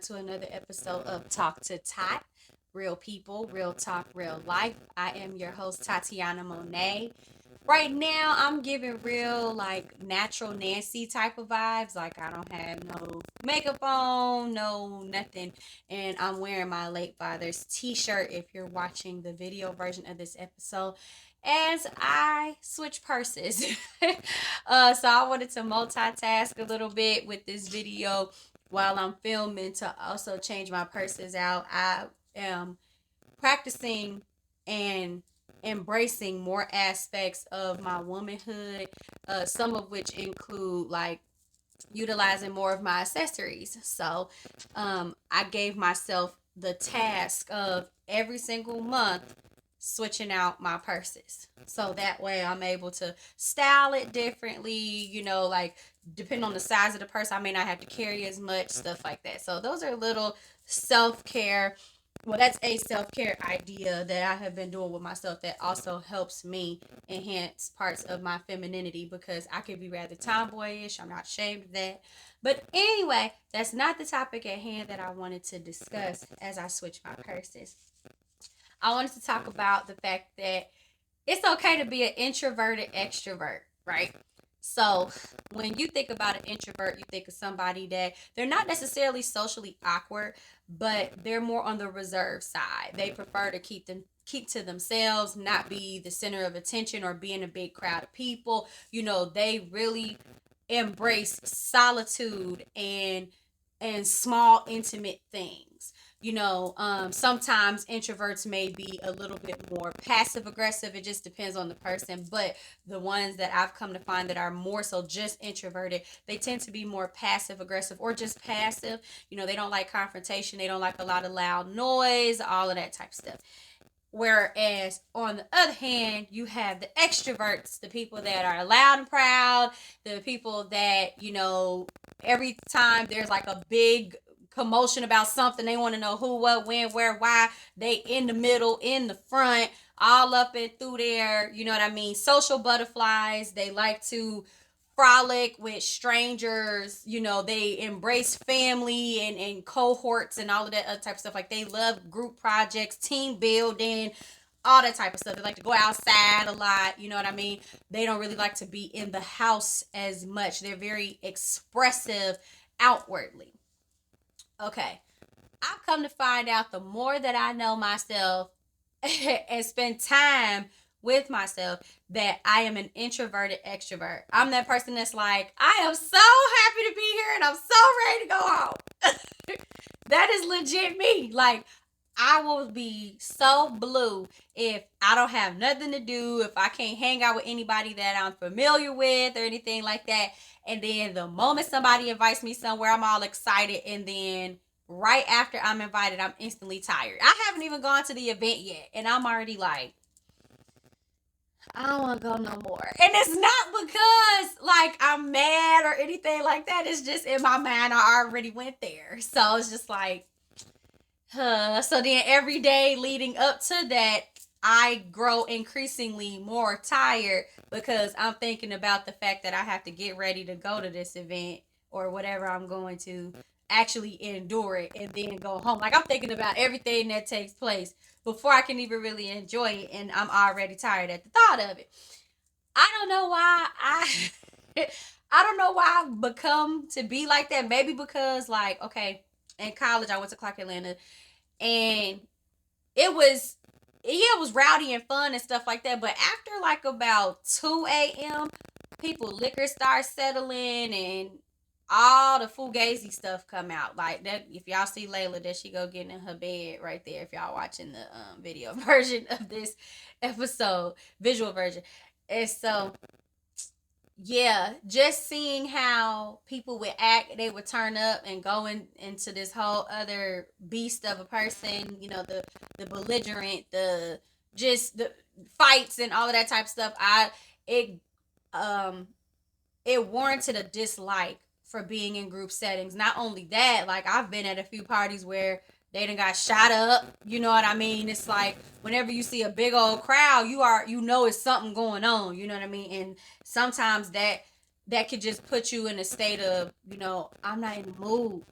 to another episode of TalktoTat. Real people, real talk, real life. I am your host, Tatiana Monet. Right now, I'm giving real, like, natural Nancy type of vibes. Like, I don't have no makeup on, no nothing. And I'm wearing my late father's t shirt if you're watching the video version of this episode. As I switch purses. So I wanted to multitask a little bit with this video while I'm filming to also change my purses out. I am practicing and embracing more aspects of my womanhood, some of which include like utilizing more of my accessories. So I gave myself the task of every single month switching out my purses. So that way I'm able to style it differently, like depending on the size of the purse, I may not have to carry as much, stuff like that. So those are little self-care, well, that's a self-care idea that I have been doing with myself that also helps me enhance parts of my femininity because I could be rather tomboyish. I'm not ashamed of that. But anyway, that's not the topic at hand that I wanted to discuss as I switch my purses. I wanted to talk about the fact that it's okay to be an introverted extrovert, right? So, when you think about an introvert, you think of somebody that they're not necessarily socially awkward, but they're more on the reserve side. They prefer to keep to themselves, not be the center of attention or be in a big crowd of people. They really embrace solitude and small intimate things. Sometimes introverts may be a little bit more passive aggressive. It just depends on the person. But the ones that I've come to find that are more so just introverted, they tend to be more passive aggressive or just passive. They don't like confrontation. They don't like a lot of loud noise, all of that type of stuff. Whereas on the other hand, you have the extroverts, the people that are loud and proud, the people that, every time there's like a big commotion about something, they want to know who, what, when, where, why, they in the middle, in the front, all up and through there, you know what I mean? Social butterflies, they like to frolic with strangers, they embrace family and cohorts and all of that other type of stuff. Like they love group projects, team building, all that type of stuff. They like to go outside a lot, you know what I mean? They don't really like to be in the house as much. They're very expressive outwardly. Okay. I've come to find out the more that I know myself and spend time with myself that I am an introverted extrovert. I'm that person that's like, I am so happy to be here and I'm so ready to go home. That is legit me. Like, I will be so blue if I don't have nothing to do, if I can't hang out with anybody that I'm familiar with or anything like that. And then the moment somebody invites me somewhere, I'm all excited. And then right after I'm invited, I'm instantly tired. I haven't even gone to the event yet. And I'm already like, I don't want to go no more. And it's not because like I'm mad or anything like that. It's just in my mind, I already went there. So it's just like, so then every day leading up to that, I grow increasingly more tired because I'm thinking about the fact that I have to get ready to go to this event or whatever I'm going to actually endure it and then go home. Like I'm thinking about everything that takes place before I can even really enjoy it and I'm already tired at the thought of it. I don't know why I don't know why I've become to be like that. Maybe because like, okay, in college I went to Clark Atlanta and it was it was rowdy and fun and stuff like that. But after like about 2 a.m., people liquor starts settling and all the fugazi stuff come out. Like that, if y'all see Layla, that she go getting in her bed right there. If y'all watching the video version of this episode, visual version, and so yeah, just seeing how people would act, they would turn up and go into this whole other beast of a person, the belligerent, the just the fights and all of that type of stuff. It um it warranted a dislike for being in group settings. Not only that, like I've been at a few parties where they done got shot up. You know what I mean? It's like whenever you see a big old crowd, it's something going on. You know what I mean? And sometimes that could just put you in a state of, I'm not in the mood.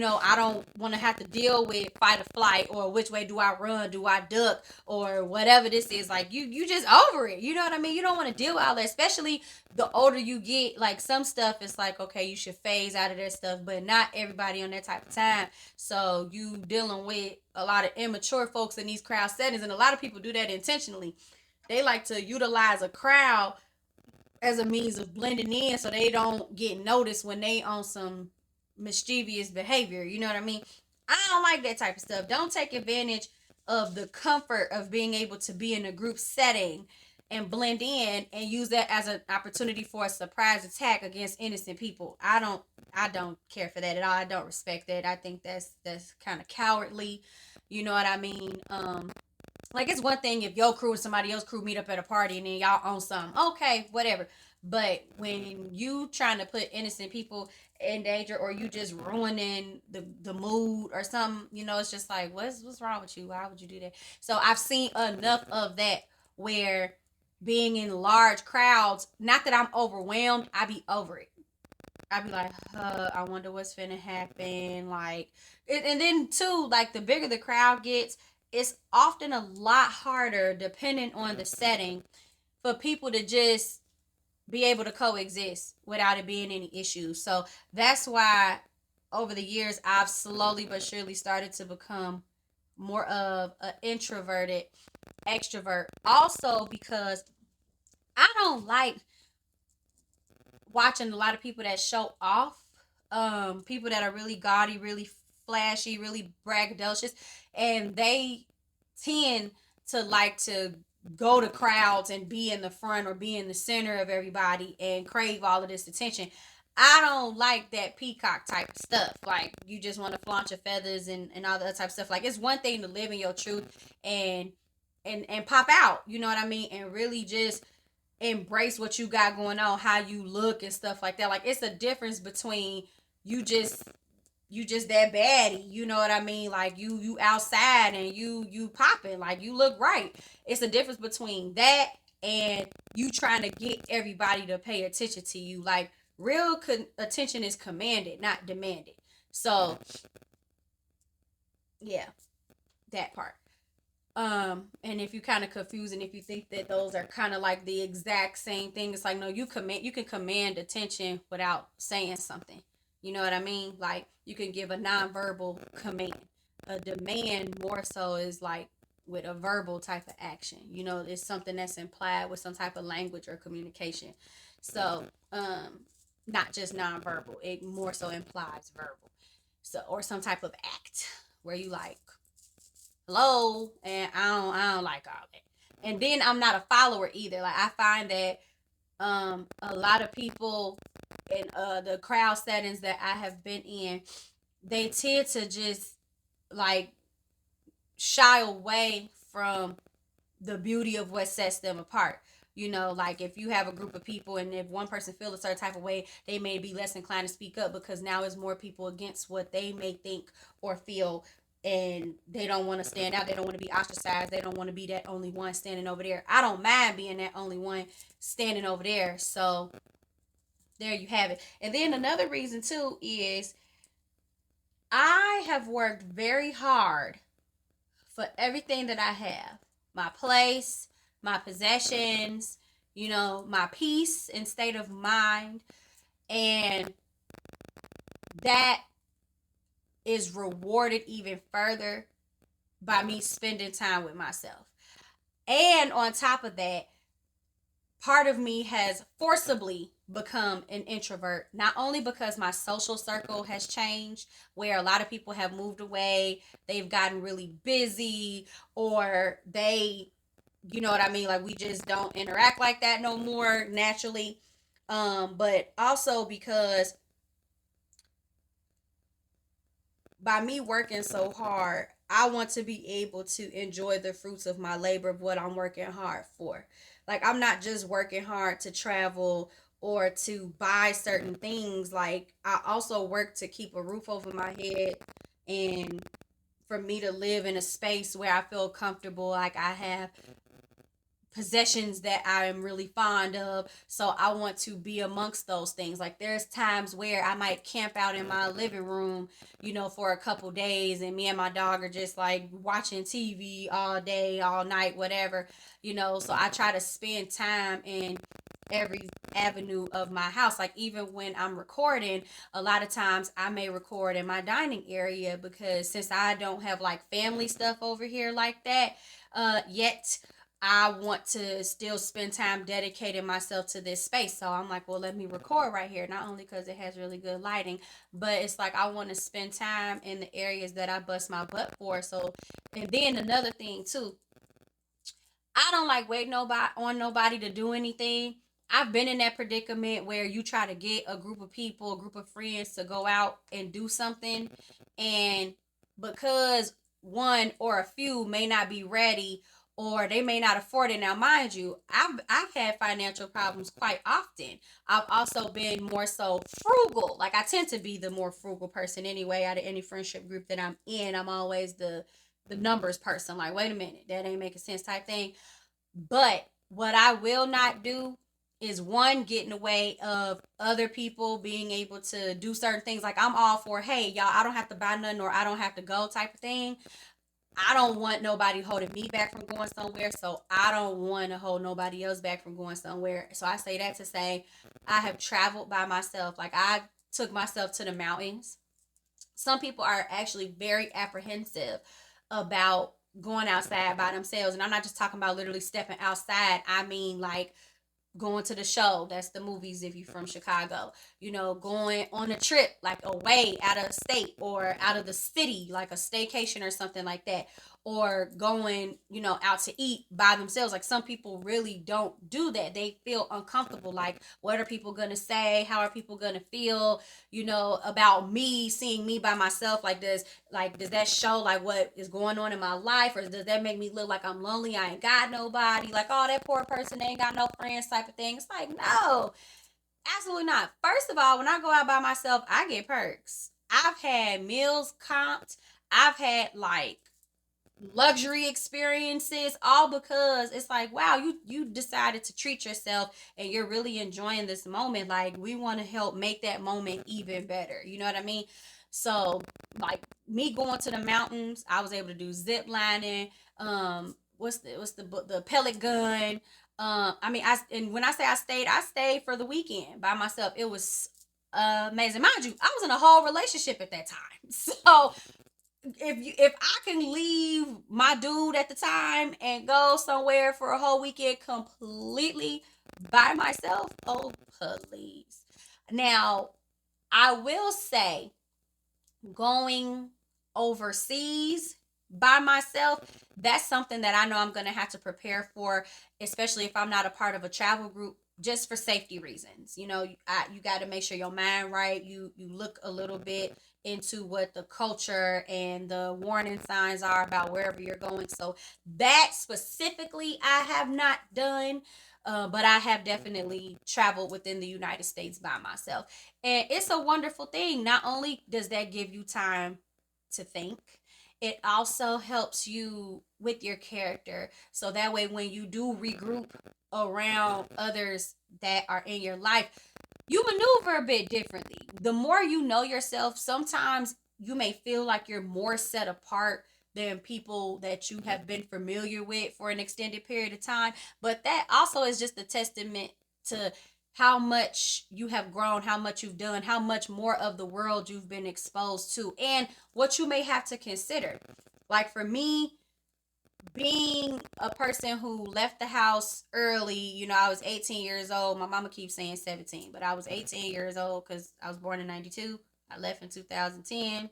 I don't want to have to deal with fight or flight, or which way do I run, do I duck, or whatever this is. Like, you just over it. You know what I mean? You don't want to deal with all that, especially the older you get. Like, some stuff is like, okay, you should phase out of that stuff, but not everybody on that type of time. So you dealing with a lot of immature folks in these crowd settings, and a lot of people do that intentionally. They like to utilize a crowd as a means of blending in so they don't get noticed when they on some mischievous behavior. You know what I mean? I don't like that type of stuff. Don't take advantage of the comfort of being able to be in a group setting and blend in and use that as an opportunity for a surprise attack against innocent people. I don't care for that at all. I don't respect that. I think that's kind of cowardly. You know what I mean? Like, it's one thing if your crew and somebody else's crew meet up at a party and then y'all own something. Okay, whatever. But when you trying to put innocent people in danger, or you just ruining the mood or something, it's just like, what's wrong with you? Why would you do that? So I've seen enough of that where being in large crowds, not that I'm overwhelmed, I be over it. I be like, I wonder what's finna happen. Like, and then too, like, the bigger the crowd gets, it's often a lot harder, depending on the setting, for people to just be able to coexist without it being any issues. So that's why over the years I've slowly but surely started to become more of an introverted extrovert. Also, because I don't like watching a lot of people that show off, people that are really gaudy, really flashy, really braggadocious, and they tend to like to go to crowds and be in the front or be in the center of everybody and crave all of this attention. I don't like that peacock type of stuff. Like, you just want to flaunt your feathers and all that type of stuff. Like, it's one thing to live in your truth and and pop out, you know what I mean, and really just embrace what you got going on, how you look and stuff like that. Like, it's a difference between you just you just that baddie, you know what I mean? Like, you outside and you popping, like, you look right. It's a difference between that and you trying to get everybody to pay attention to you. Like, real attention is commanded, not demanded. So yeah, that part. And if you kind of confused, and if you think that those are kind of like the exact same thing, it's like, no, you can command attention without saying something. You know what I mean? Like, you can give a nonverbal command. A demand more so is like with a verbal type of action. It's something that's implied with some type of language or communication. So, not just nonverbal. It more so implies verbal. So, or some type of act where you like, hello, and I don't like all that. And then I'm not a follower either. Like, I find that a lot of people in the crowd settings that I have been in, they tend to just like shy away from the beauty of what sets them apart. Like, if you have a group of people and if one person feels a certain type of way, they may be less inclined to speak up because now it's more people against what they may think or feel, and they don't want to stand out. They don't want to be ostracized. They don't want to be that only one standing over there. I don't mind being that only one standing over there. So there you have it. And then another reason too is I have worked very hard for everything that I have. My place, my possessions, my peace and state of mind. And that is rewarded even further by me spending time with myself. And on top of that, part of me has forcibly become an introvert, not only because my social circle has changed, where a lot of people have moved away, they've gotten really busy, or they, you know what I mean, like, we just don't interact like that no more naturally. But also because by me working so hard, I want to be able to enjoy the fruits of my labor of what I'm working hard for. Like, I'm not just working hard to travel or to buy certain things. Like, I also work to keep a roof over my head and for me to live in a space where I feel comfortable, like I have possessions that I am really fond of. So I want to be amongst those things. Like there's times where I might camp out in my living room, for a couple days, and me and my dog are just like watching TV all day, all night, whatever. So I try to spend time in every avenue of my house. Like even when I'm recording, a lot of times I may record in my dining area, because since I don't have like family stuff over here like that yet, I want to still spend time dedicating myself to this space. So I'm like, well, let me record right here. Not only because it has really good lighting, but it's like I want to spend time in the areas that I bust my butt for. So, and then another thing too, I don't like waiting nobody to do anything. I've been in that predicament where you try to get a group of people, a group of friends to go out and do something, and because one or a few may not be ready, or they may not afford it. Now, mind you, I've had financial problems quite often. I've also been more so frugal. Like I tend to be the more frugal person anyway. Out of any friendship group that I'm in, I'm always the numbers person. Like, wait a minute, that ain't making sense type thing. But what I will not do is one, get in the way of other people being able to do certain things. Like I'm all for, hey, y'all, I don't have to buy nothing or I don't have to go type of thing. I don't want nobody holding me back from going somewhere. So I don't want to hold nobody else back from going somewhere. So I say that to say I have traveled by myself. Like I took myself to the mountains. Some people are actually very apprehensive about going outside by themselves. And I'm not just talking about literally stepping outside. I mean, like going to the show. That's the movies if you're from Chicago. Going on a trip like away out of state or out of the city, like a staycation or something like that. Or going, out to eat by themselves. Like some people really don't do that. They feel uncomfortable. Like, what are people gonna say? How are people gonna feel, about me seeing me by myself? Does that show like what is going on in my life? Or does that make me look like I'm lonely? I ain't got nobody. Like, oh, that poor person ain't got no friends type of thing. It's like, no, absolutely not. First of all, when I go out by myself, I get perks. I've had meals comped. I've had like luxury experiences, all because it's like, wow, you decided to treat yourself and you're really enjoying this moment. Like we want to help make that moment even better, you know what I mean? So like me going to the mountains, I was able to do zip lining, what's the pellet gun. I mean, and when I say I stayed for the weekend by myself. It was amazing. Mind you, I was in a whole relationship at that time. So if I can leave my dude at the time and go somewhere for a whole weekend completely by myself, oh please. Now, I will say going overseas by myself, that's something that I know I'm going to have to prepare for, especially if I'm not a part of a travel group, just for safety reasons. You got to make sure your mind right. You look a little bit into what the culture and the warning signs are about wherever you're going. So that specifically I have not done. But I have definitely traveled within the United States by myself. And it's a wonderful thing. Not only does that give you time to think, it also helps you with your character. So that way, when you do regroup around others that are in your life, you maneuver a bit differently. The more you know yourself, sometimes you may feel like you're more set apart than people that you have been familiar with for an extended period of time. But that also is just a testament to how much you have grown, how much you've done, how much more of the world you've been exposed to, and what you may have to consider. Like for me, being a person who left the house early, I was 18 years old. My mama keeps saying 17, but I was 18 years old because I was born in 92. I left in 2010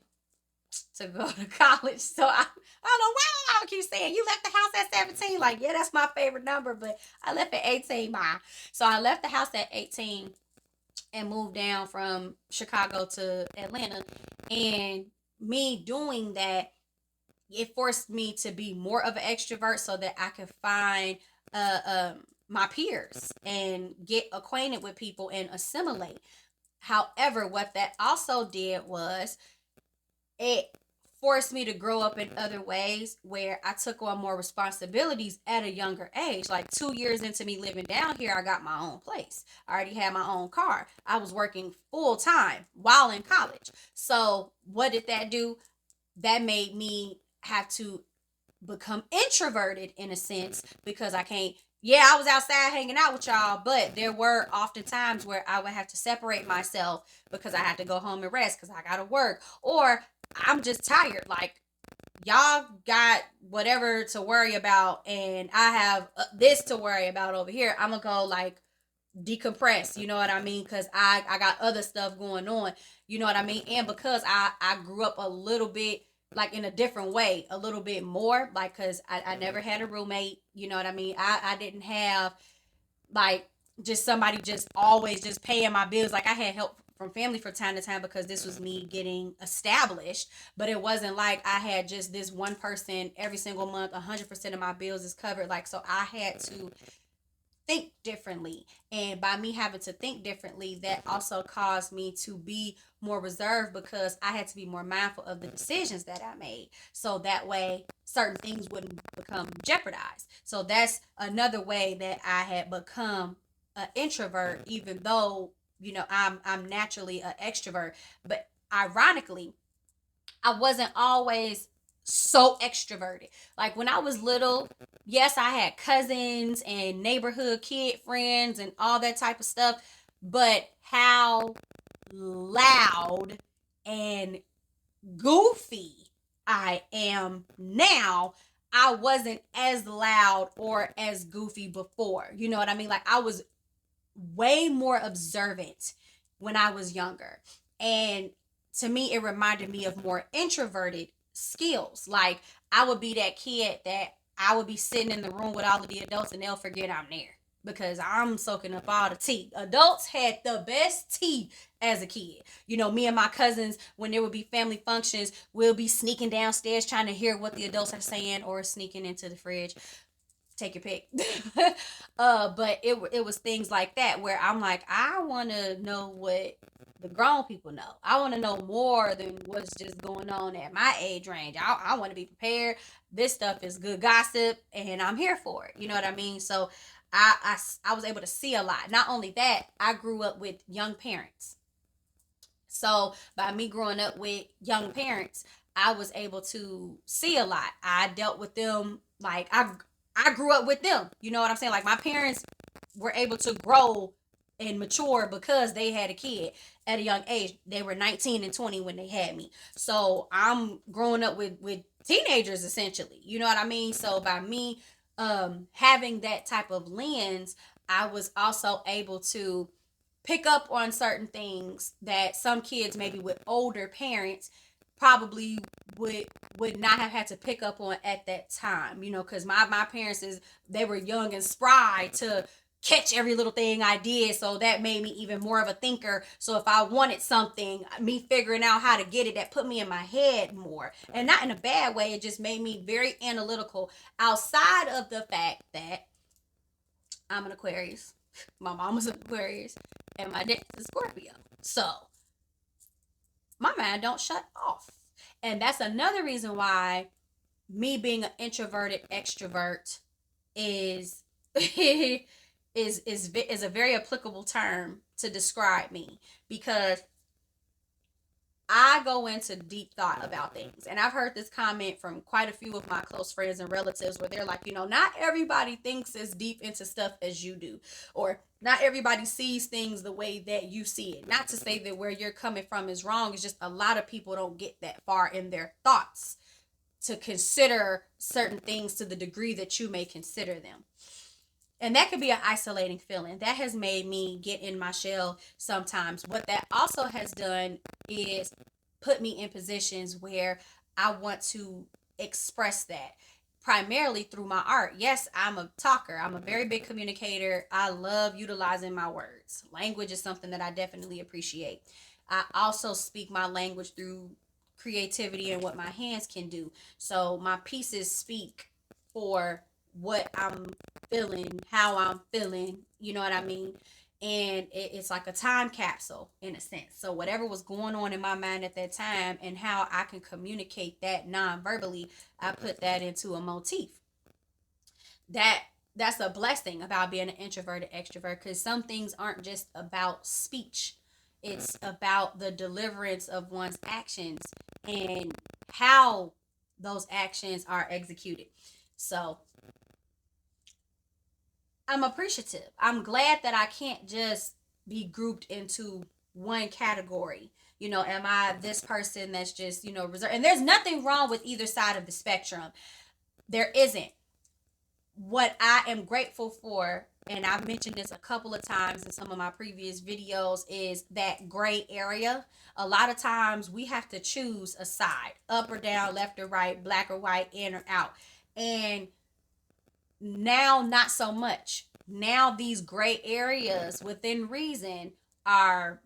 to go to college. So I don't know why I keep saying you left the house at 17. Like, yeah, that's my favorite number, but I left at 18, ma. So I left the house at 18 and moved down from Chicago to Atlanta. And me doing that, it forced me to be more of an extrovert so that I could find my peers and get acquainted with people and assimilate. However, what that also did was it forced me to grow up in other ways where I took on more responsibilities at a younger age. Like 2 years into me living down here, I got my own place. I already had my own car. I was working full time while in college. So what did that do? That made me have to become introverted in a sense because I can't. Yeah, I was outside hanging out with y'all, but there were often times where I would have to separate myself because I had to go home and rest because I gotta work, or I'm just tired. Like, y'all got whatever to worry about, and I have this to worry about over here. I'm gonna go like decompress, you know what I mean? Because I got other stuff going on, you know what I mean? And because I grew up a little bit like in a different way, a little bit more, like, because I never had a roommate, you know what I mean? I didn't have like just somebody just always just paying my bills. Like, I had help from family from time to time because this was me getting established, but it wasn't like I had just this one person every single month, 100% of my bills is covered. Like, so I had to think differently. And by me having to think differently, that also caused me to be more reserved because I had to be more mindful of the decisions that I made. So that way, certain things wouldn't become jeopardized. So that's another way that I had become an introvert, even though, I'm naturally an extrovert. But ironically, I wasn't always so extroverted. Like, when I was little, yes, I had cousins and neighborhood kid friends and all that type of stuff, but how loud and goofy I am now, I wasn't as loud or as goofy before. You know what I mean? Like, I was way more observant when I was younger. And to me, it reminded me of more introverted skills. Like, I would be that kid that I would be sitting in the room with all of the adults and they'll forget I'm there because I'm soaking up all the tea. Adults had the best tea as a kid. Me and my cousins, when there would be family functions, we'll be sneaking downstairs trying to hear what the adults are saying or sneaking into the fridge. Take your pick. But it was things like that where I'm like, I want to know what the grown people know. I want to know more than what's just going on at my age range. I want to be prepared. This stuff is good gossip, and I'm here for it. You know what I mean? So I was able to see a lot. Not only that, I grew up with young parents. So by me growing up with young parents, I was able to see a lot. I dealt with them like I grew up with them. You know what I'm saying? Like, my parents were able to grow and mature because they had a kid at a young age. They were 19 and 20 when they had me. So I'm growing up with teenagers essentially. You know what I mean? So by me having that type of lens, I was also able to pick up on certain things that some kids maybe with older parents probably would would not have had to pick up on at that time, because my parents is they were young and spry to catch every little thing I did, so that made me even more of a thinker. So if I wanted something, me figuring out how to get it, that put me in my head more, and not in a bad way. It just made me very analytical, outside of the fact that I'm an Aquarius, my mom was an Aquarius, and my dad's a Scorpio. So my mind don't shut off. And that's another reason why me being an introverted extrovert is is a very applicable term to describe me, because I go into deep thought about things. And I've heard this comment from quite a few of my close friends and relatives where they're like, not everybody thinks as deep into stuff as you do, or not everybody sees things the way that you see it. Not to say that where you're coming from is wrong, it's just a lot of people don't get that far in their thoughts to consider certain things to the degree that you may consider them. And that could be an isolating feeling. That has made me get in my shell sometimes. What that also has done is put me in positions where I want to express that primarily through my art. Yes, I'm a talker. I'm a very big communicator. I love utilizing my words. Language is something that I definitely appreciate. I also speak my language through creativity and what my hands can do. So my pieces speak for what I'm feeling, how I'm feeling, you know what I mean? and it's like a time capsule in a sense. So whatever was going on in my mind at that time and how I can communicate that non-verbally, I put that into a motif. That's a blessing about being an introverted extrovert, because some things aren't just about speech. It's about the deliverance of one's actions and how those actions are executed. So I'm appreciative. I'm glad that I can't just be grouped into one category. Am I this person that's just, reserved? And there's nothing wrong with either side of the spectrum. There isn't. What I am grateful for, and I've mentioned this a couple of times in some of my previous videos, is that gray area. A lot of times we have to choose a side, up or down, left or right, black or white, in or out. And now, not so much. Now, these gray areas within reason are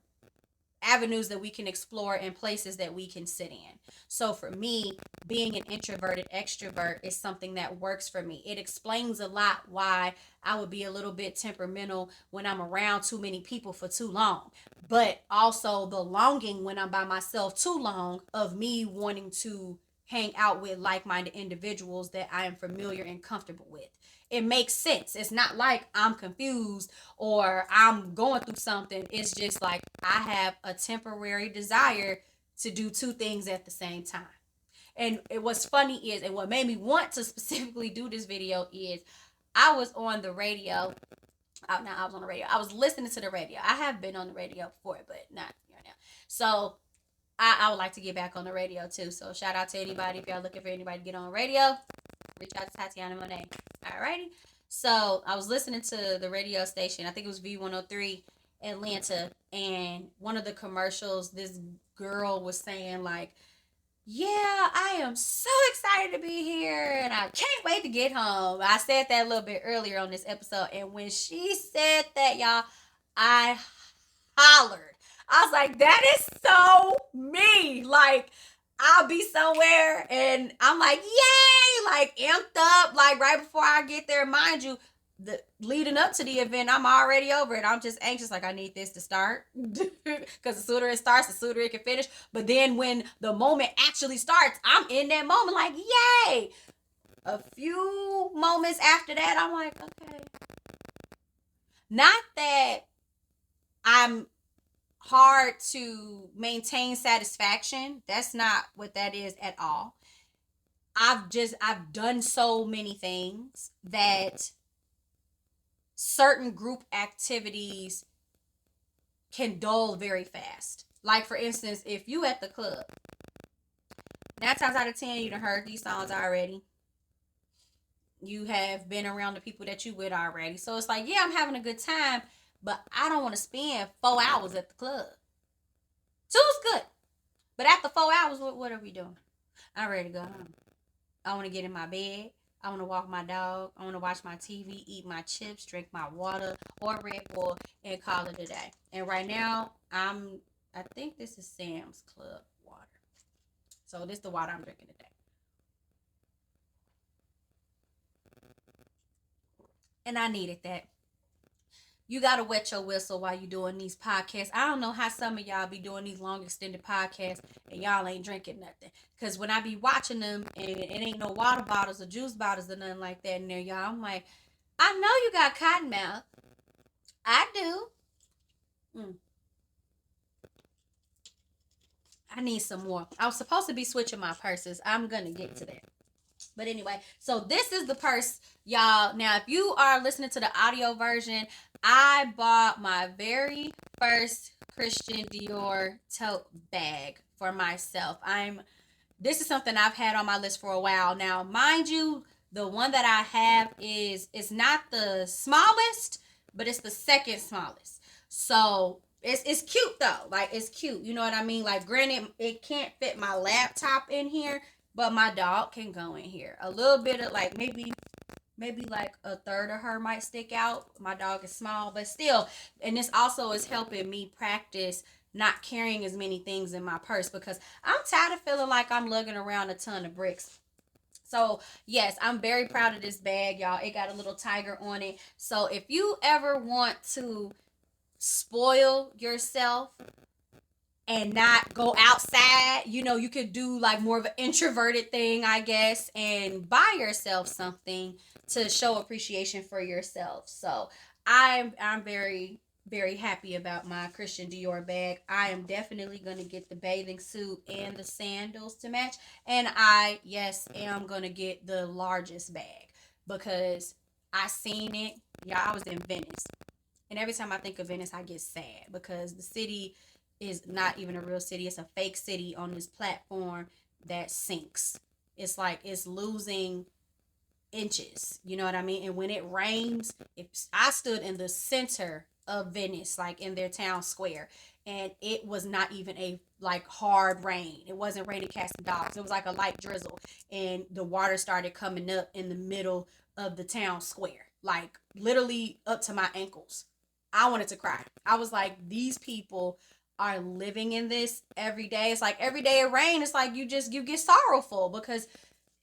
avenues that we can explore and places that we can sit in. So for me, being an introverted extrovert is something that works for me. It explains a lot why I would be a little bit temperamental when I'm around too many people for too long, but also the longing when I'm by myself too long of me wanting to hang out with like-minded individuals that I am familiar and comfortable with. It makes sense. It's not like I'm confused or I'm going through something. It's just like I have a temporary desire to do two things at the same time. And what's funny is, and what made me want to specifically do this video is, I was on the radio. No, I was on the radio. I was listening to the radio. I have been on the radio before, but not right now. So I would like to get back on the radio too. So shout out to anybody if y'all looking for anybody to get on radio. Reach out to Tatiana Monet. Alrighty. So I was listening to the radio station. I think it was V103 Atlanta, and one of the commercials, this girl was saying like, "Yeah, I am so excited to be here, and I can't wait to get home." I said that a little bit earlier on this episode, and when she said that, y'all, I hollered. I was like, "That is so me!" Like, I'll be somewhere and I'm like, yay, like amped up, like right before I get there. Mind you, the leading up to the event, I'm already over it. I'm just anxious, like I need this to start. Because the sooner it starts, the sooner it can finish. But then when the moment actually starts, I'm in that moment, like, yay. A few moments after that, I'm like, okay. Not that I'm hard to maintain satisfaction. That's not what that is at all. I've done so many things that certain group activities can dull very fast. Like for instance, if you at the club, 9 times out of 10 you done heard these songs already. You have been around the people that you with already. So it's like, yeah, I'm having a good time, but I don't want to spend 4 hours at the club. 2's good. But after 4 hours, what are we doing? I'm ready to go home. I want to get in my bed. I want to walk my dog. I want to watch my TV, eat my chips, drink my water or Red Bull, and call it a day. And right now, I think this is Sam's Club water. So this is the water I'm drinking today. And I needed that. You gotta wet your whistle while you doing these podcasts. I don't know how some of y'all be doing these long extended podcasts and y'all ain't drinking nothing. Cause when I be watching them and it ain't no water bottles or juice bottles or nothing like that in there, y'all, I'm like, I know you got cotton mouth. I do. Mm, I need some more. I was supposed to be switching my purses. I'm gonna get to that. But anyway, so this is the purse, y'all. Now, if you are listening to the audio version, I bought my very first Christian Dior tote bag for myself. This is something I've had on my list for a while. Now, mind you, the one that I have is not the smallest, but it's the second smallest. So it's cute though. Like it's cute. You know what I mean? Like granted, it can't fit my laptop in here, but my dog can go in here. A little bit of like maybe like a third of her might stick out. My dog is small, but still. And this also is helping me practice not carrying as many things in my purse because I'm tired of feeling like I'm lugging around a ton of bricks. So yes, I'm very proud of this bag, y'all. It got a little tiger on it. So if you ever want to spoil yourself and not go outside. You could do like more of an introverted thing, I guess, and buy yourself something to show appreciation for yourself. So I'm very very happy about my Christian Dior bag. I am definitely going to get the bathing suit and the sandals to match, and I yes am going to get the largest bag because I seen it. Yeah, I was in Venice, and every time I think of Venice, I get sad because the city is not even a real city. It's a fake city on this platform that sinks. It's like it's losing inches. You know what I mean? And when it rains, if I stood in the center of Venice, like in their town square, and it was not even a like hard rain. It wasn't raining cats and dogs. It was like a light drizzle, and the water started coming up in the middle of the town square, like literally up to my ankles. I wanted to cry. I was like, these people are living in this every day. It's like every day it rain. It's like you get sorrowful because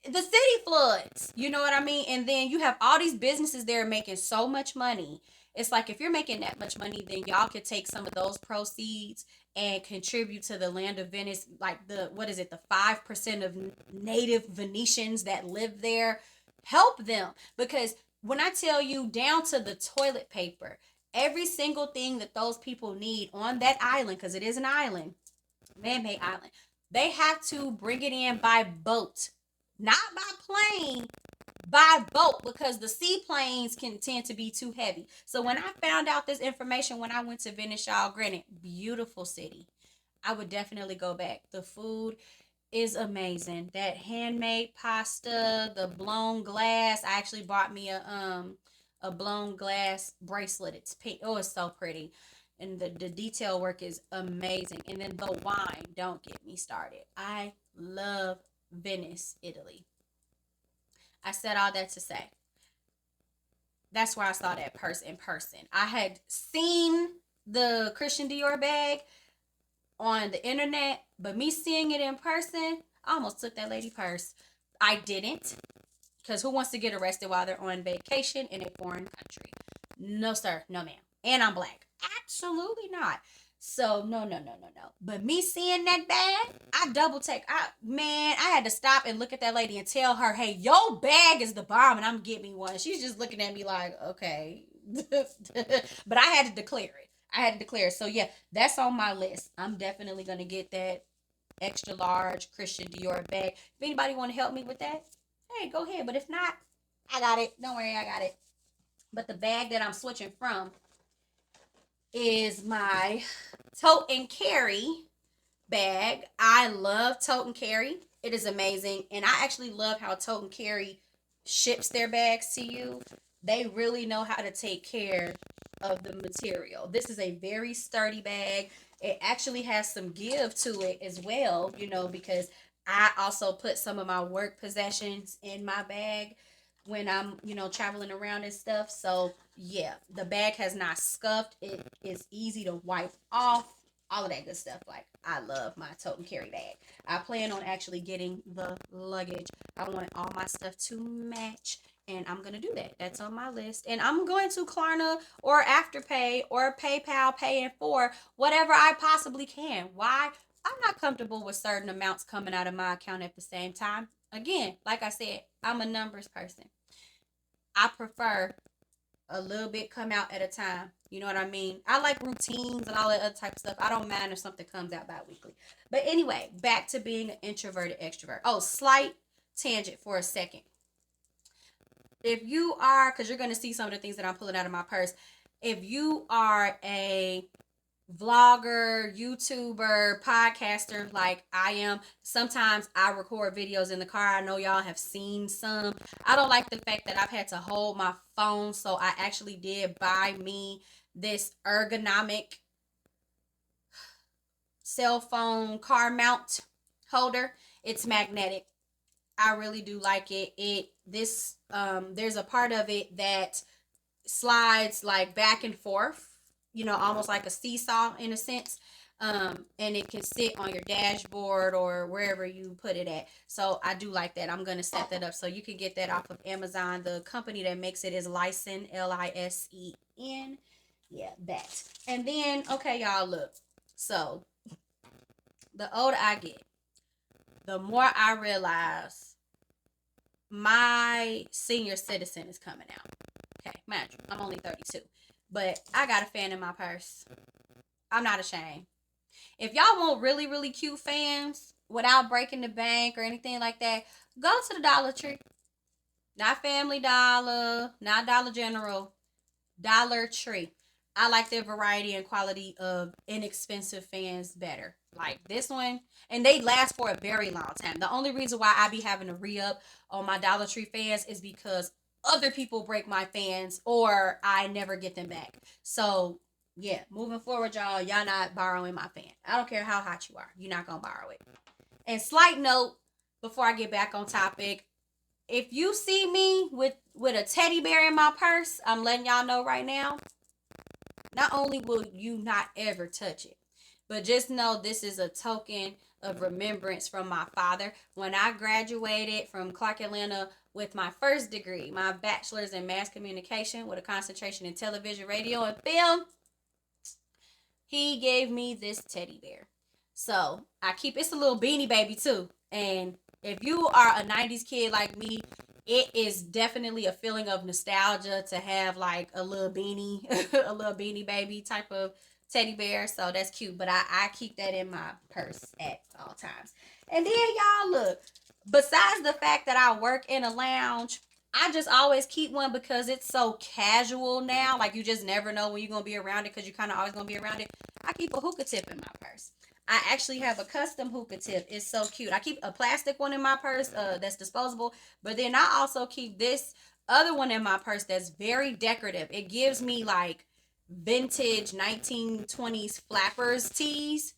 the city floods. You know what I mean? And then you have all these businesses there making so much money. It's like if you're making that much money, then y'all could take some of those proceeds and contribute to the land of Venice, like the what is it, the 5% of native Venetians that live there. Help them because when I tell you down to the toilet paper, every single thing that those people need on that island, because it is an island, man-made island, they have to bring it in by boat, not by plane, by boat, because the seaplanes can tend to be too heavy. So when I found out this information when I went to Venice, y'all, granted, beautiful city, I would definitely go back. The food is amazing. That handmade pasta, the blown glass. I actually bought me a blown glass bracelet. It's pink. Oh, it's so pretty. And the detail work is amazing. And then the wine, don't get me started. I love Venice, Italy. I said all that to say that's where I saw that purse in person. I had seen the Christian Dior bag on the internet, but me seeing it in person, I almost took that lady purse. I didn't, because who wants to get arrested while they're on vacation in a foreign country? No, sir. No, ma'am. And I'm black. Absolutely not. So no, no, no, no, no. But me seeing that bag, I double take. I had to stop and look at that lady and tell her, "Hey, your bag is the bomb, and I'm getting me one." She's just looking at me like, "Okay," but I had to declare it. I had to declare it. So yeah, that's on my list. I'm definitely gonna get that extra large Christian Dior bag. If anybody want to help me with that, hey, go ahead. But if not, I got it. Don't worry, I got it. But the bag that I'm switching from is my tote and carry bag. I love tote and carry. It is amazing. And I actually love how tote and carry ships their bags to you. They really know how to take care of the material. This is a very sturdy bag. It actually has some give to it as well, because I also put some of my work possessions in my bag when I'm, traveling around and stuff. So, yeah, the bag has not scuffed. It is easy to wipe off. All of that good stuff. Like, I love my tote and carry bag. I plan on actually getting the luggage. I want all my stuff to match, and I'm gonna do that. That's on my list. And I'm going to Klarna or Afterpay or PayPal paying for whatever I possibly can. Why? I'm not comfortable with certain amounts coming out of my account at the same time. Again, like I said, I'm a numbers person. I prefer a little bit come out at a time. You know what I mean? I like routines and all that other type of stuff. I don't mind if something comes out bi-weekly. But anyway, back to being an introverted extrovert. Oh, slight tangent for a second. If you are, because you're going to see some of the things that I'm pulling out of my purse. If you are a vlogger, YouTuber, podcaster like I am, sometimes I record videos in the car. I know y'all have seen some. I don't like the fact that I've had to hold my phone, so I actually did buy me this ergonomic cell phone car mount holder. It's magnetic. I really do like it. There's a part of it that slides like back and forth, almost like a seesaw in a sense. And it can sit on your dashboard or wherever you put it at. So I do like that. I'm gonna set that up so you can get that off of Amazon. The company that makes it is Lisen, Lisen. Yeah, that. And then, okay, y'all, look. So, the older I get, the more I realize my senior citizen is coming out. Okay, mind you, I'm only 32. But I got a fan in my purse. I'm not ashamed. If y'all want really, really cute fans without breaking the bank or anything like that, go to the Dollar Tree. Not Family Dollar, not Dollar General, Dollar Tree. I like their variety and quality of inexpensive fans better. Like this one, and they last for a very long time. The only reason why I be having to re-up on my Dollar Tree fans is because other people break my fans or I never get them back. So yeah, moving forward, y'all not borrowing my fan. I don't care how hot you are, you're not gonna borrow it. And slight note, before I get back on topic, if you see me with a teddy bear in my purse, I'm letting y'all know right now, not only will you not ever touch it, but just know this is a token of remembrance from my father. When I graduated from Clark Atlanta with my first degree, my bachelor's in mass communication with a concentration in television, radio, and film, he gave me this teddy bear. So I keep it's a little beanie baby too. And if you are a 90s kid like me, it is definitely a feeling of nostalgia to have like a little beanie, a little beanie baby type of teddy bear. So that's cute. But I keep that in my purse at all times. And then y'all look, besides the fact that I work in a lounge, I just always keep one because it's so casual now. Like you just never know when you're gonna be around it because you're kind of always gonna be around it. I keep a hookah tip in my purse. I actually have a custom hookah tip. It's so cute. I keep a plastic one in my purse that's disposable, but then I also keep this other one in my purse that's very decorative. It gives me like vintage 1920s flappers tees,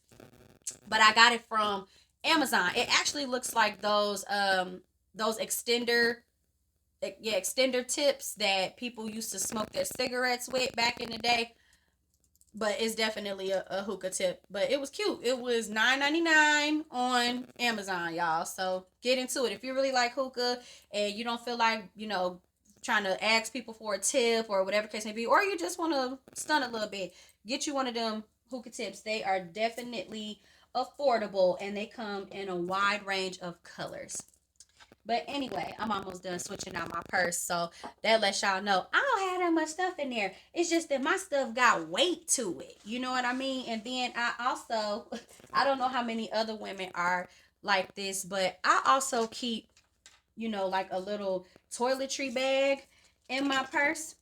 but I got it from Amazon. It actually looks like those extender tips that people used to smoke their cigarettes with back in the day, but it's definitely a hookah tip. But it was cute. It was $9.99 on Amazon, y'all. So get into it if you really like hookah and you don't feel like trying to ask people for a tip or whatever case may be, or you just want to stun a little bit. Get you one of them hookah tips. They are definitely affordable and they come in a wide range of colors. But anyway, I'm almost done switching out my purse. So that lets y'all know I don't have that much stuff in there. It's just that my stuff got weight to it. You know what I mean? And then I also, I don't know how many other women are like this, but I also keep, like a little toiletry bag in my purse.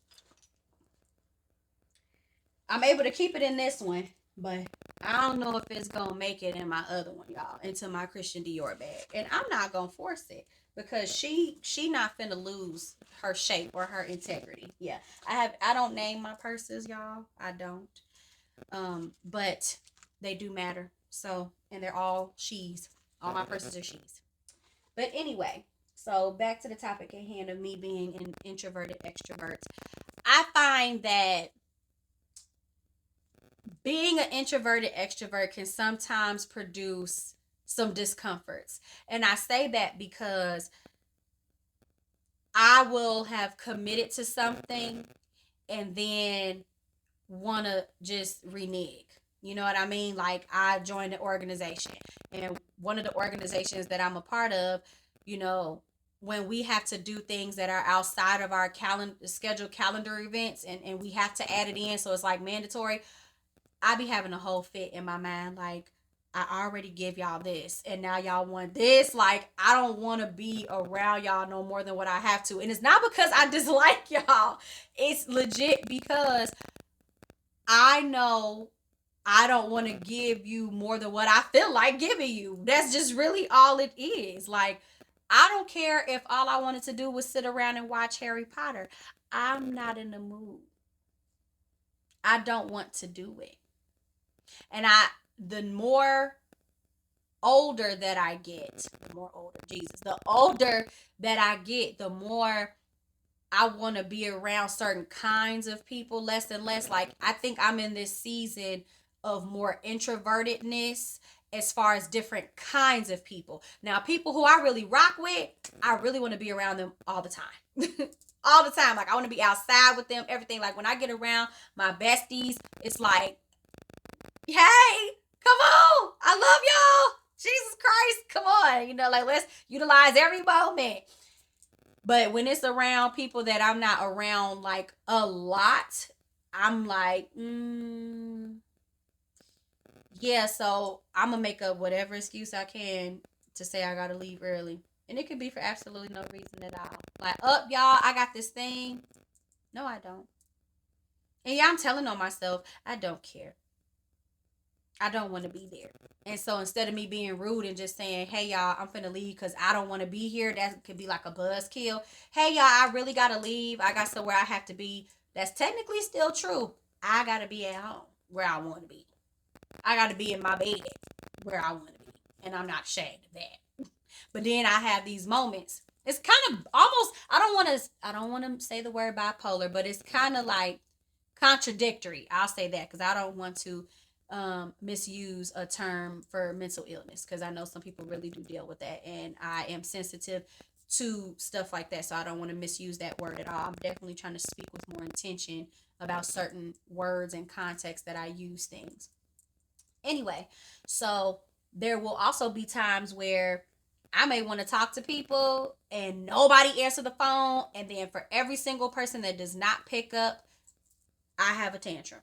I'm able to keep it in this one, but I don't know if it's gonna make it in my other one, y'all, into my Christian Dior bag. And I'm not gonna force it because she not finna lose her shape or her integrity. Yeah. I don't name my purses, y'all. I don't. But they do matter. So and they're all she's. All my purses are she's. But anyway, so back to the topic at hand of me being an introverted extrovert. I find that being an introverted extrovert can sometimes produce some discomforts. And I say that because I will have committed to something and then want to just renege. You know what I mean? Like I joined an organization, and one of the organizations that I'm a part of, you know, when we have to do things that are outside of our calendar scheduled calendar events and we have to add it in, so it's like mandatory. I be having a whole fit in my mind, like I already give y'all this, and now y'all want this. Like I don't want to be around y'all no more than what I have to, and it's not because I dislike y'all. It's legit because I know I don't want to give you more than what I feel like giving you. That's just really all it is. Like I don't care if all I wanted to do was sit around and watch Harry Potter. I'm not in the mood. I don't want to do it. And the more older that I get, the more older, Jesus, the older that I get, the more I want to be around certain kinds of people less and less. Like, I think I'm in this season of more introvertedness as far as different kinds of people. Now, people who I really rock with, I really want to be around them all the time. all the time. Like I want to be outside with them, everything. Like when I get around my besties, it's like, hey, come on, I love y'all. Jesus Christ, come on. Like let's utilize every moment. But when it's around people that I'm not around like a lot, I'm like, yeah, so I'm gonna make up whatever excuse I can to say I gotta leave early. And it could be for absolutely no reason at all. Like, up, y'all, I got this thing. No, I don't. And yeah, I'm telling on myself, I don't care. I don't want to be there. And so instead of me being rude and just saying, hey, y'all, I'm finna leave because I don't want to be here, that could be like a buzzkill. Hey, y'all, I really got to leave. I got somewhere I have to be. That's technically still true. I got to be at home where I want to be. I got to be in my bed where I want to be. And I'm not ashamed of that. But then I have these moments. It's kind of almost, I don't want to say the word bipolar, but it's kind of like contradictory. I'll say that because I don't want to misuse a term for mental illness because I know some people really do deal with that, and I am sensitive to stuff like that, so I don't want to misuse that word at all. I'm definitely trying to speak with more intention about certain words and context that I use things. Anyway, so there will also be times where I may want to talk to people and nobody answer the phone, and then for every single person that does not pick up, I have a tantrum.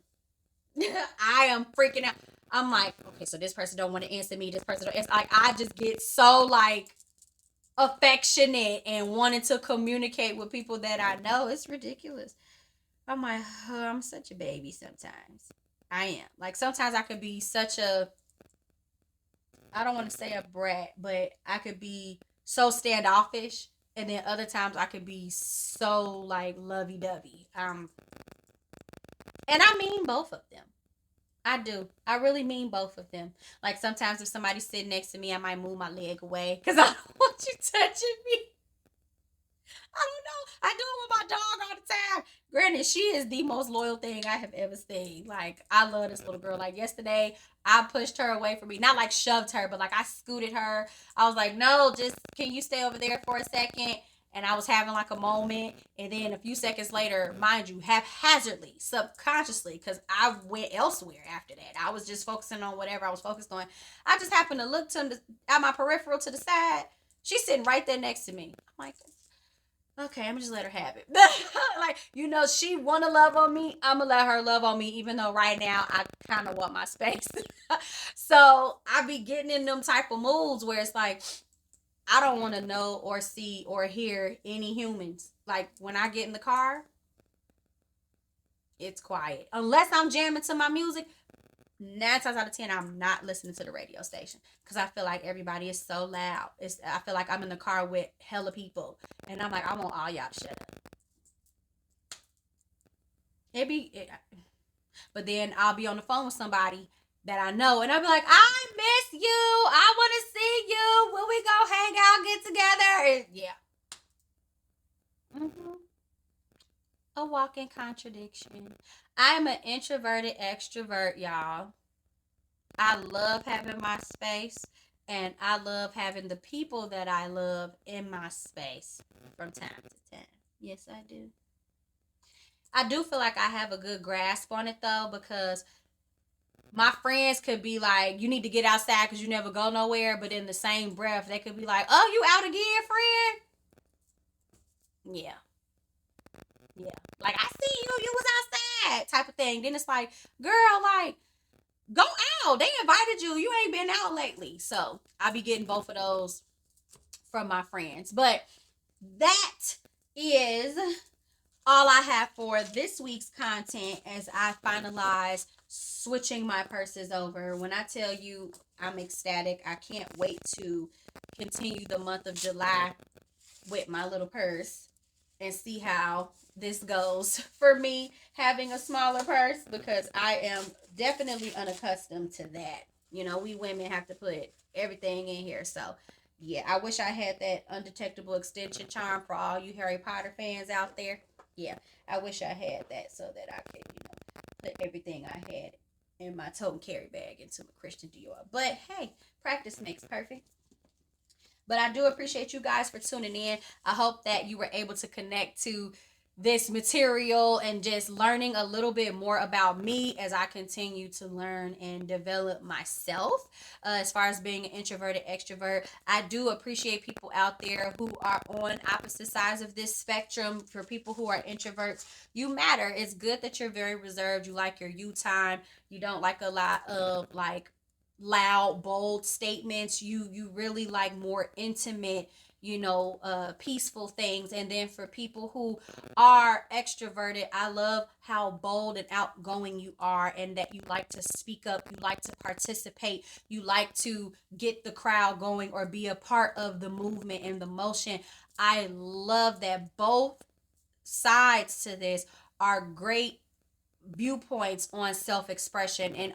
I am freaking out. I'm like, okay, so this person don't want to answer me. This person don't answer. Like, I just get so like affectionate and wanting to communicate with people that I know. It's ridiculous. I'm like, oh, I'm such a baby sometimes. I am. Like sometimes I could be such a, I don't want to say a brat, but I could be so standoffish. And then other times I could be so like lovey dovey. And I mean both of them. I do. I really mean both of them. Like sometimes if somebody's sitting next to me, I might move my leg away because I don't want you touching me. I don't know. I do it with my dog all the time. Granted, she is the most loyal thing I have ever seen. Like, I love this little girl. Like, yesterday, I pushed her away from me. Not like shoved her, but like I scooted her. I was like, no, just can you stay over there for a second? And I was having like a moment. And then a few seconds later, mind you, haphazardly, subconsciously, because I went elsewhere after that. I was just focusing on whatever I was focused on. I just happened to look to at my peripheral to the side. She's sitting right there next to me. I'm like, okay, I'm just let her have it. Like, she wanna love on me. I'ma let her love on me, even though right now I kind of want my space. So I be getting in them type of moods where it's like I don't want to know or see or hear any humans. Like when I get in the car, it's quiet. Unless I'm jamming to my music, 9 times out of 10, I'm not listening to the radio station because I feel like everybody is so loud. I feel like I'm in the car with hella people, and I'm like, I want all y'all to shut up. It be, it, but then I'll be on the phone with somebody that I know, and I'll be like, I miss you. I want to see you. Will we go hang out, get together? And yeah. Mm-hmm. A walking contradiction. I'm an introverted extrovert, y'all. I love having my space, and I love having the people that I love in my space from time to time. Yes, I do. I do feel like I have a good grasp on it though, because my friends could be like, you need to get outside because you never go nowhere. But in the same breath, they could be like, oh, you out again, friend? Yeah. Yeah. Like, I see you. You was outside type of thing. Then it's like, girl, like, go out. They invited you. You ain't been out lately. So I be getting both of those from my friends. But that is all I have for this week's content as I finalize switching my purses over. When I tell you I'm ecstatic, I can't wait to continue the month of July with my little purse and see how this goes for me having a smaller purse because I am definitely unaccustomed to that. We women have to put everything in here. So, yeah, I wish I had that undetectable extension charm for all you Harry Potter fans out there. Yeah, I wish I had that so that I could, put everything I had in my tote and carry bag into my Christian Dior. But hey, practice makes perfect. But I do appreciate you guys for tuning in. I hope that you were able to connect to this material and just learning a little bit more about me as I continue to learn and develop myself. As far as being an introverted extrovert, I do appreciate people out there who are on opposite sides of this spectrum. For people who are introverts, you matter. It's good that you're very reserved. You like your you time. You don't like a lot of like loud bold statements. You really like more intimate, peaceful things. And then for people who are extroverted, I love how bold and outgoing you are, and that you like to speak up, you like to participate, you like to get the crowd going or be a part of the movement and the motion. I love that both sides to this are great viewpoints on self-expression, and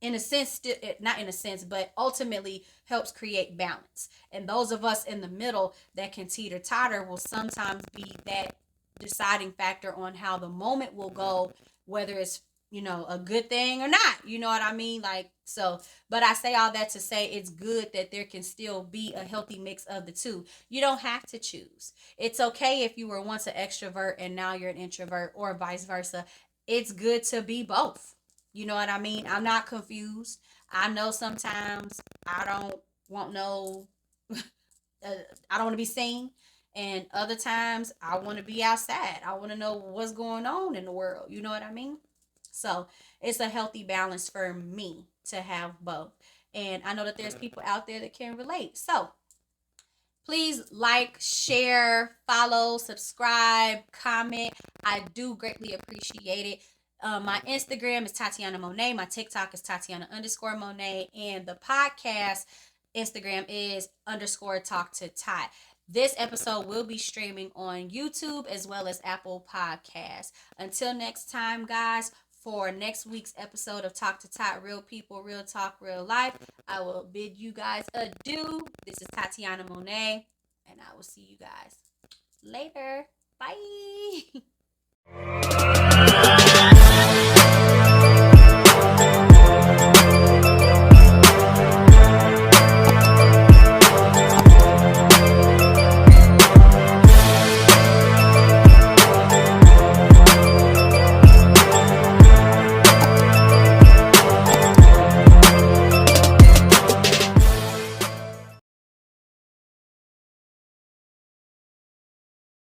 in a sense, not in a sense, but ultimately helps create balance. And those of us in the middle that can teeter totter will sometimes be that deciding factor on how the moment will go, whether it's, a good thing or not. You know what I mean? Like, so, but I say all that to say it's good that there can still be a healthy mix of the two. You don't have to choose. It's okay if you were once an extrovert and now you're an introvert, or vice versa. It's good to be both. You know what I mean? I'm not confused. I know sometimes I don't want no, uh, I don't want to be seen. And other times I want to be outside. I want to know what's going on in the world. You know what I mean? So it's a healthy balance for me to have both. And I know that there's people out there that can relate. So please like, share, follow, subscribe, comment. I do greatly appreciate it. My Instagram is Tatiana Monet. My TikTok is Tatiana underscore Monet. And the podcast Instagram is underscore talk to Tot. This episode will be streaming on YouTube as well as Apple Podcasts. Until next time, guys, for next week's episode of Talk to Tot, Real People, Real Talk, Real Life, I will bid you guys adieu. This is Tatiana Monet, and I will see you guys later. Bye.